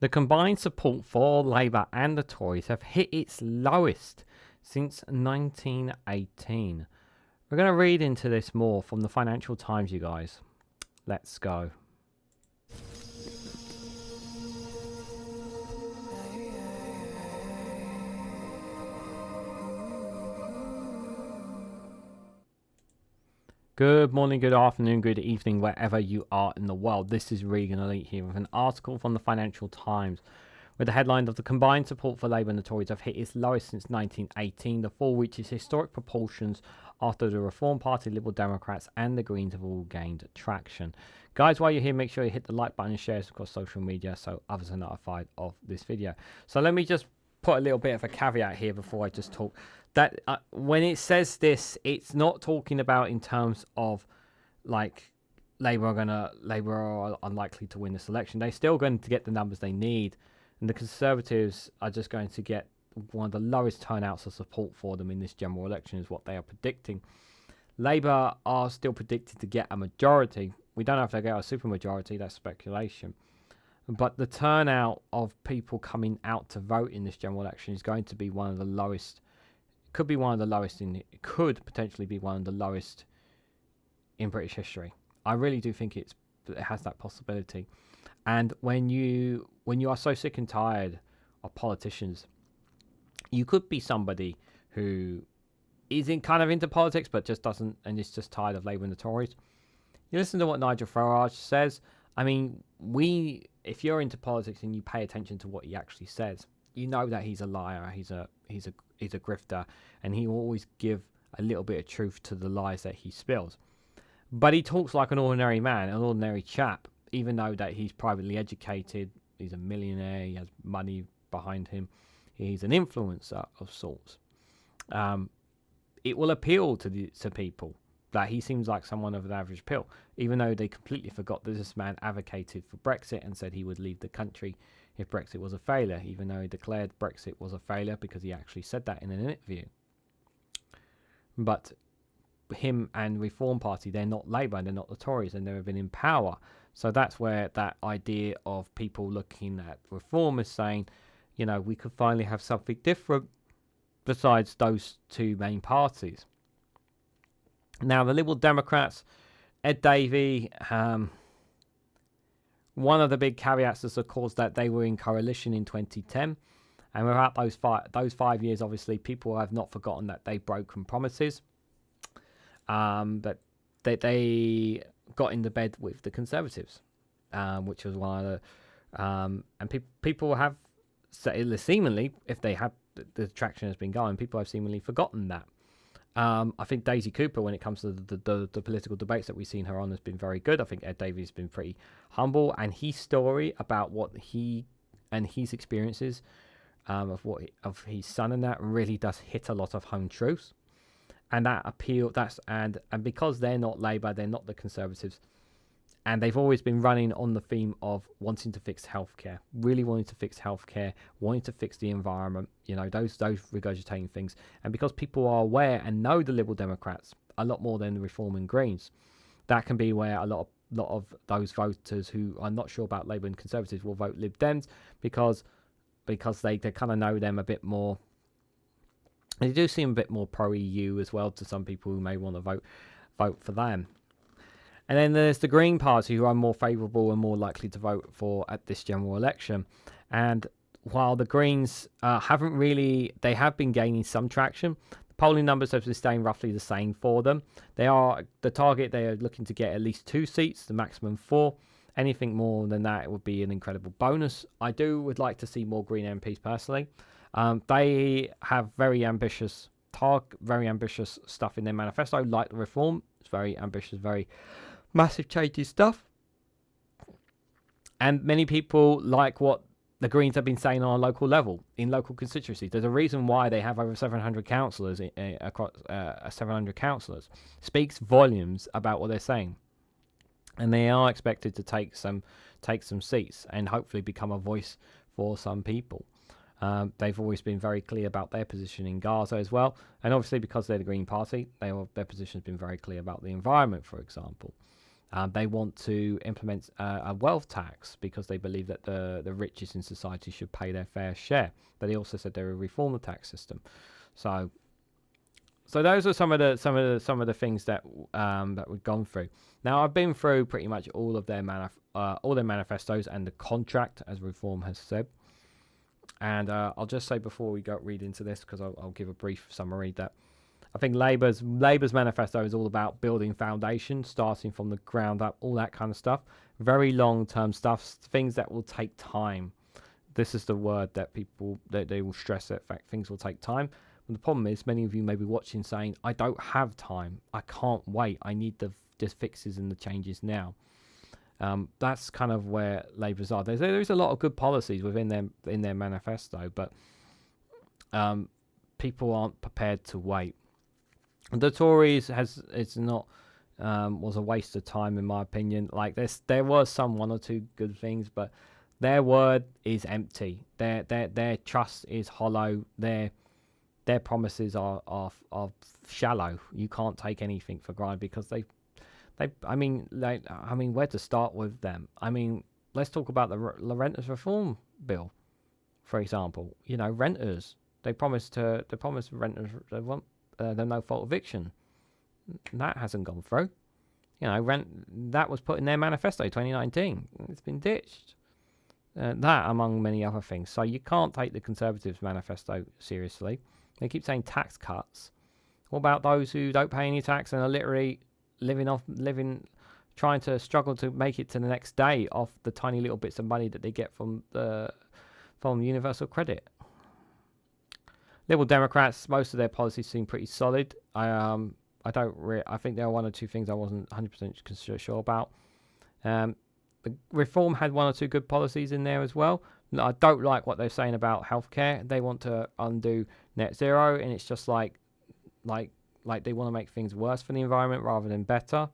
The combined support for Labour and the Tories have hit its lowest since 1918. We're going to read into this more from the Financial Times, you guys. Let's go. Good morning, good afternoon, good evening, wherever you are in the world. This is Reganelite here with an article from the Financial Times with the headline of the combined support for Labour and the Tories have hit its lowest since 1918. The fall reaches historic proportions after the Reform Party, Liberal Democrats and the Greens have all gained traction. Guys, while you're here, make sure you hit the like button and share this across social media so others are notified of this video. So let me just put a little bit of a caveat here before I just talk. That when it says this, it's not talking about in terms of like Labour are unlikely to win this election. They're still going to get the numbers they need, and the Conservatives are just going to get one of the lowest turnouts of support for them in this general election, is what they are predicting. Labour are still predicted to get a majority. We don't know if they get a supermajority. That's speculation. But the turnout of people coming out to vote in this general election is going to be one of the lowest. Could be one of the lowest it could potentially be one of the lowest in British history. I really do think it has that possibility. And when you are so sick and tired of politicians, you could be somebody who is kind of into politics but just doesn't, and is just tired of Labour and the Tories. You listen to what Nigel Farage says. I mean, if you're into politics and you pay attention to what he actually says, you know that he's a liar, he's a grifter, and he will always give a little bit of truth to the lies that he spills. But he talks like an ordinary man, an ordinary chap, even though that he's privately educated, he's a millionaire, he has money behind him, he's an influencer of sorts. It will appeal to people that he seems like someone of an average pill, even though they completely forgot that this man advocated for Brexit and said he would leave the country if Brexit was a failure, even though he declared Brexit was a failure because he actually said that in an interview. But him and Reform Party, they're not Labour, they're not the Tories, they've never been in power. So that's where that idea of people looking at Reform is saying, you know, we could finally have something different besides those two main parties. Now, the Liberal Democrats, Ed Davey, one of the big caveats is, of course, that they were in coalition in 2010. And without those 5 years, obviously, people have not forgotten that they've broken promises. But they got in the bed with the Conservatives, which was one of the... and people have, seemingly, if they have, the traction has been going, people have seemingly forgotten that. I think Daisy Cooper, when it comes to the political debates that we've seen her on, has been very good. I think Ed Davey has been pretty humble, and his story about what he and his experiences of his son and that really does hit a lot of home truths, and that appeal. And because they're not Labour, they're not the Conservatives, and they've always been running on the theme of wanting to fix healthcare, really wanting to fix healthcare, wanting to fix the environment, you know, those regurgitating things. And because people are aware and know the Liberal Democrats a lot more than the Reform and Greens, that can be where a lot of those voters who are not sure about Labour and Conservatives will vote Lib Dems because they kind of know them a bit more. They do seem a bit more pro-EU as well to some people who may want to vote for them. And then there's the Green Party, who are more favourable and more likely to vote for at this general election. And while the Greens have been gaining some traction, the polling numbers have been staying roughly the same for them. They are looking to get at least 2 seats, the maximum 4. Anything more than that, it would be an incredible bonus. I would like to see more Green MPs personally. They have very ambitious stuff in their manifesto, like the Reform. It's very ambitious, very massive changes stuff. And many people like what the Greens have been saying on a local level, in local constituencies. There's a reason why they have over 700 councillors across 700 councillors. Speaks volumes about what they're saying. And they are expected to take some seats and hopefully become a voice for some people. They've always been very clear about their position in Gaza as well. And obviously because they're the Green Party, their position has been very clear about the environment, for example. They want to implement a wealth tax because they believe that the richest in society should pay their fair share. But they also said they would reform the tax system. So those are some of the things that that we've gone through. Now I've been through pretty much all of their manifestos and the contract, as Reform has said. And I'll just say before we go read into this, because I'll give a brief summary, that I think Labour's manifesto is all about building foundations, starting from the ground up, all that kind of stuff. Very long-term stuff, things that will take time. This is the word that they will stress. That fact, things will take time. And the problem is, many of you may be watching saying, "I don't have time. I can't wait. I need the fixes and the changes now." That's kind of where Labour's are. There's a lot of good policies within their manifesto, but people aren't prepared to wait. The Tories was a waste of time, in my opinion. Like there was one or two good things, but their word is empty. Their trust is hollow. Their promises are shallow. You can't take anything for granted because I mean, where to start with them? I mean, let's talk about the renters reform bill, for example. You know, renters. They promised renters the no fault eviction. That hasn't gone through. You know, that was put in their manifesto 2019. It's been ditched. That among many other things. So you can't take the Conservatives' manifesto seriously. They keep saying tax cuts. What about those who don't pay any tax and are literally trying to struggle to make it to the next day off the tiny little bits of money that they get from universal credit? Liberal Democrats, most of their policies seem pretty solid. I think there are one or two things I wasn't 100% sure about. The Reform had one or two good policies in there as well. I don't like what they're saying about healthcare. They want to undo net zero, and it's just like they want to make things worse for the environment rather than better.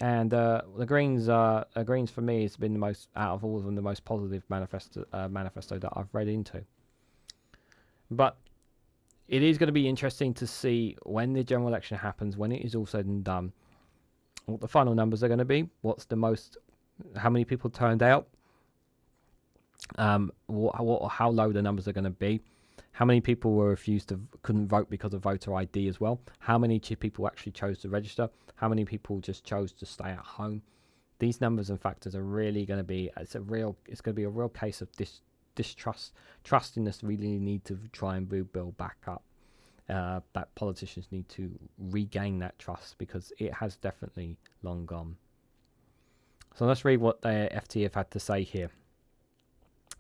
And the Greens for me has been the most, out of all of them, the most positive manifesto that I've read into. But it is going to be interesting to see when the general election happens, when it is all said and done, what the final numbers are going to be. How many people turned out? How low the numbers are going to be. How many people couldn't vote because of voter ID as well? How many people actually chose to register? How many people just chose to stay at home? These numbers and factors are really going to be. It's going to be a real case of distrust. Trustiness really need to try and build back up. That politicians need to regain that trust because it has definitely long gone. So let's read what the FT have had to say here.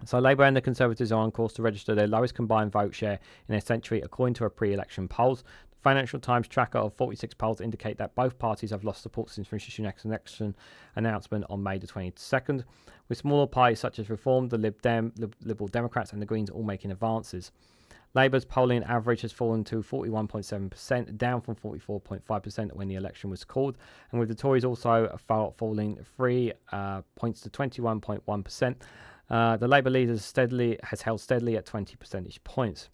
So Labour and the Conservatives are on course to register their lowest combined vote share in a century, according to a pre-election polls. The Financial Times tracker of 46 polls indicate that both parties have lost support since Rishi Sunak's election announcement on May the 22nd, with smaller parties such as Reform, the Liberal Democrats and the Greens all making advances. Labour's polling average has fallen to 41.7%, down from 44.5% when the election was called, and with the Tories also falling 3 points to 21.1%. The Labour leader has held steadily at 20 percentage points.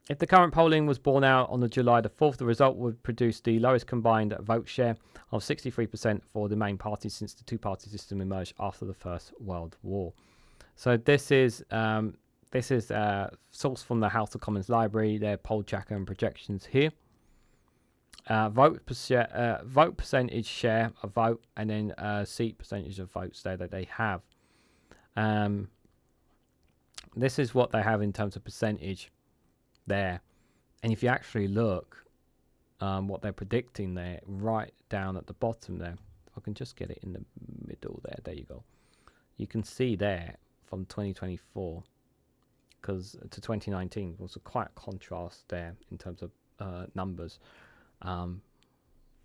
If the current polling was borne out on July the 4th, the result would produce the lowest combined vote share of 63% for the main parties since the two-party system emerged after the First World War. So this is sourced from the House of Commons Library, their poll tracker and projections here. Vote percentage share of vote, and then seat percentage of votes there that they have. This is what they have in terms of percentage there. And if you actually look what they're predicting there, right down at the bottom there, if I can just get it in the middle there you go. You can see there from 2024 to 2019 was quite a contrast there in terms of numbers. And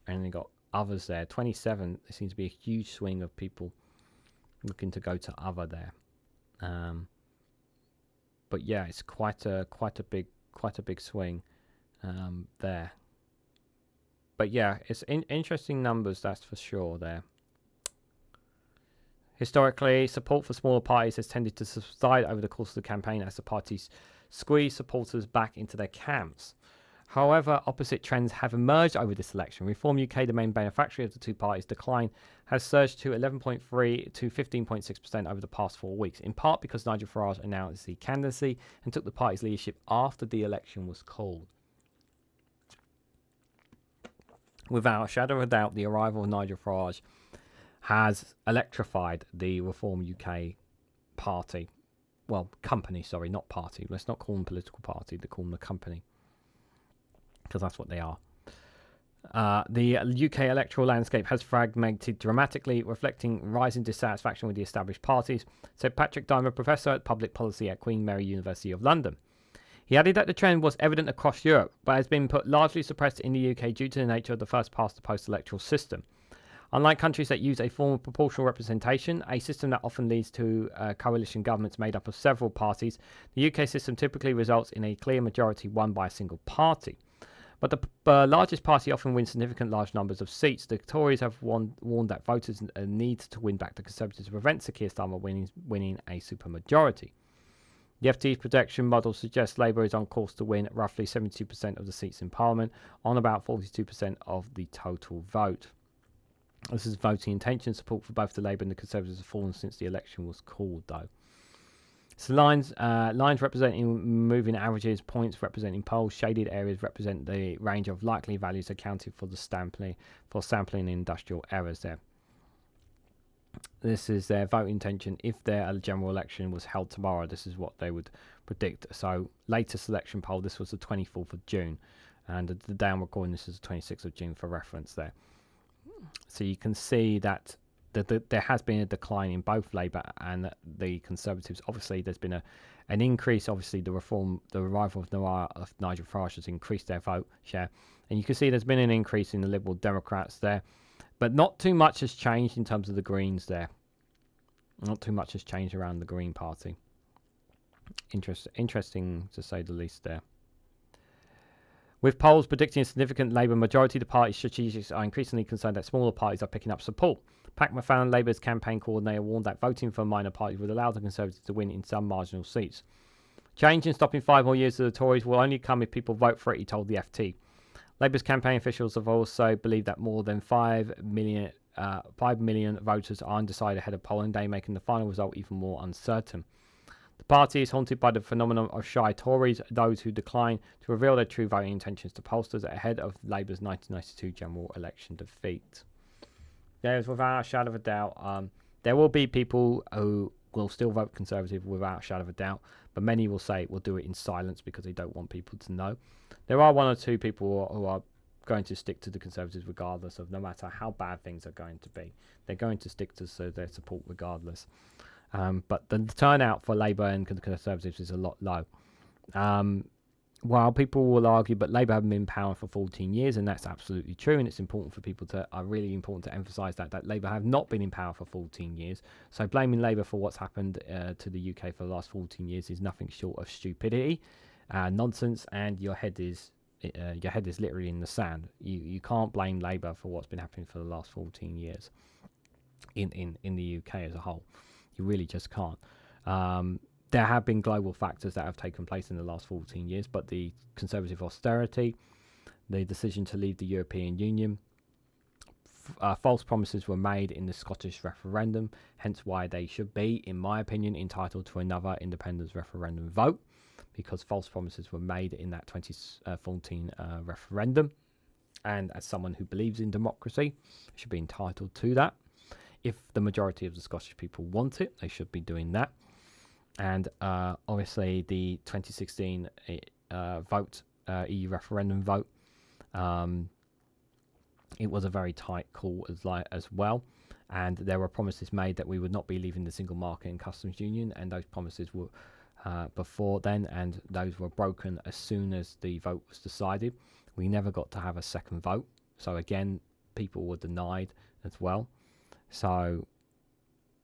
they got others there. 27, there seems to be a huge swing of people looking to go to other there. But yeah, it's quite a big swing there. But yeah, it's interesting numbers, that's for sure there. Historically, support for smaller parties has tended to subside over the course of the campaign as the parties squeeze supporters back into their camps. However, opposite trends have emerged over this election. Reform UK, the main beneficiary of the two parties' decline, has surged to 11.3 to 15.6% over the past 4 weeks, in part because Nigel Farage announced his candidacy and took the party's leadership after the election was called. Without a shadow of a doubt, the arrival of Nigel Farage has electrified the Reform UK party. Well, company, sorry, not party. Let's not call them political party. They call them a company, because that's what they are. The UK electoral landscape has fragmented dramatically, reflecting rising dissatisfaction with the established parties, said Patrick Diamond, professor at public policy at Queen Mary University of London. He added that the trend was evident across Europe, but has been put largely suppressed in the UK due to the nature of the first-past-the-post electoral system. Unlike countries that use a form of proportional representation, a system that often leads to coalition governments made up of several parties, the UK system typically results in a clear majority won by a single party. But the largest party often wins significant large numbers of seats. The Tories have warned that voters need to win back the Conservatives to prevent Sir Keir Starmer winning a supermajority. The FT's projection model suggests Labour is on course to win roughly 72% of the seats in Parliament on about 42% of the total vote. This is voting intention. Support for both the Labour and the Conservatives have fallen since the election was called, though. So lines representing moving averages, points representing polls, shaded areas represent the range of likely values accounted for sampling industrial errors there. This is their vote intention. If their general election was held tomorrow, this is what they would predict. So latest election poll, this was the 24th of June. And the day I'm recording this is the 26th of June for reference there. So you can see that there has been a decline in both Labour and the Conservatives. Obviously, there's been an increase. Obviously, the arrival of Nigel Farage has increased their vote share. And you can see there's been an increase in the Liberal Democrats there. But not too much has changed in terms of the Greens there. Not too much has changed around the Green Party. Interesting to say the least there. With polls predicting a significant Labour majority, the party's strategists are increasingly concerned that smaller parties are picking up support. Pat McFarlane, Labour's campaign coordinator, warned that voting for minor parties would allow the Conservatives to win in some marginal seats. Change in stopping 5 more years of the Tories will only come if people vote for it, he told the FT. Labour's campaign officials have also believed that more than 5 million voters are undecided ahead of polling day, making the final result even more uncertain. The party is haunted by the phenomenon of shy Tories, those who decline to reveal their true voting intentions to pollsters ahead of Labour's 1992 general election defeat. There's without a shadow of a doubt, there will be people who will still vote Conservative without a shadow of a doubt, but many will say will do it in silence because they don't want people to know. There are 1 or 2 people who are going to stick to the Conservatives regardless of no matter how bad things are going to be. They're going to stick to their support regardless. But the turnout for Labour and Conservatives is a lot low. While people will argue, but Labour haven't been in power for 14 years, and that's absolutely true, and it's important for people really important to emphasise that Labour have not been in power for 14 years. So blaming Labour for what's happened to the UK for the last 14 years is nothing short of stupidity, nonsense, and your head is literally in the sand. You can't blame Labour for what's been happening for the last 14 years in the UK as a whole. You really just can't. There have been global factors that have taken place in the last 14 years, but the Conservative austerity, the decision to leave the European Union, false promises were made in the Scottish referendum, hence why they should be, in my opinion, entitled to another independence referendum vote, because false promises were made in that 2014 referendum. And as someone who believes in democracy, should be entitled to that. If the majority of the Scottish people want it, they should be doing that. And obviously the 2016 EU referendum vote, it was a very tight call as well. And there were promises made that we would not be leaving the single market and customs union, and those promises were before then, and those were broken as soon as the vote was decided. We never got to have a second vote. So again, people were denied as well. So,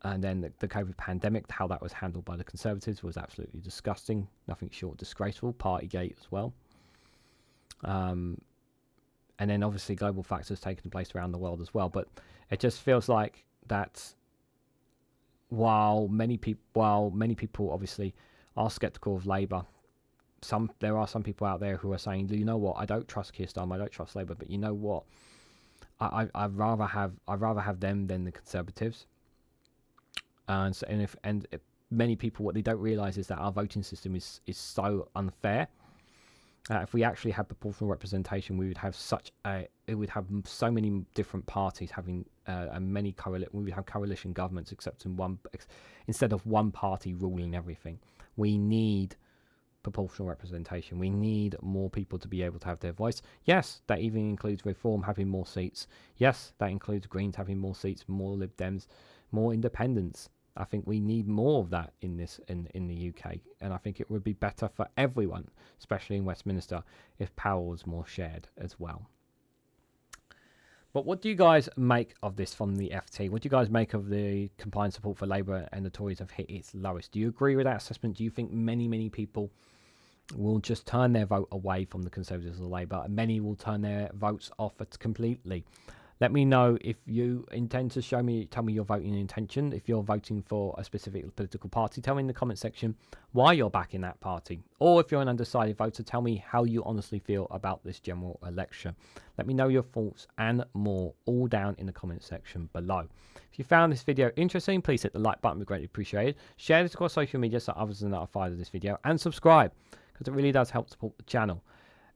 and then the COVID pandemic, how that was handled by the Conservatives was absolutely disgusting. Nothing short of disgraceful. Partygate as well. And then obviously global factors taking place around the world as well. But it just feels like that while many people obviously are sceptical of Labour there are some people out there who are saying, you know what, I don't trust Keir Starmer, I don't trust Labour, but you know what, I'd rather have them than the Conservatives. Many people, what they don't realise is that our voting system is so unfair. If we actually had proportional representation, we would have so many different parties having we would have coalition governments, instead of one party ruling everything. We need proportional representation. We need more people to be able to have their voice. Yes, that even includes Reform having more seats. Yes, that includes Greens having more seats, more Lib Dems, more independents. I think we need more of that in the UK, and I think it would be better for everyone, especially in Westminster, if power was more shared as well. But what do you guys make of this from the FT? What do you guys make of the combined support for Labour and the Tories have hit its lowest? Do you agree with that assessment? Do you think many people will just turn their vote away from the Conservatives or Labour, and many will turn their votes off completely? Let me know if you intend to tell me your voting intention. If you're voting for a specific political party, tell me in the comment section why you're backing that party. Or if you're an undecided voter, tell me how you honestly feel about this general election. Let me know your thoughts and more all down in the comment section below. If you found this video interesting, please hit the like button, we'd greatly appreciate it. Share this across social media so others are notified of this video, and subscribe because it really does help support the channel.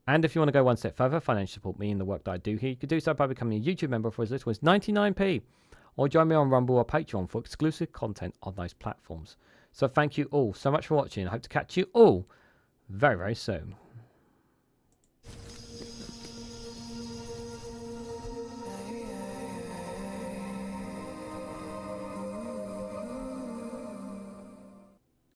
And if you want to go one step further, financially support me and the work that I do here, you can do so by becoming a YouTube member for as little as 99p, or join me on Rumble or Patreon for exclusive content on those platforms. So thank you all so much for watching. I hope to catch you all very, very soon.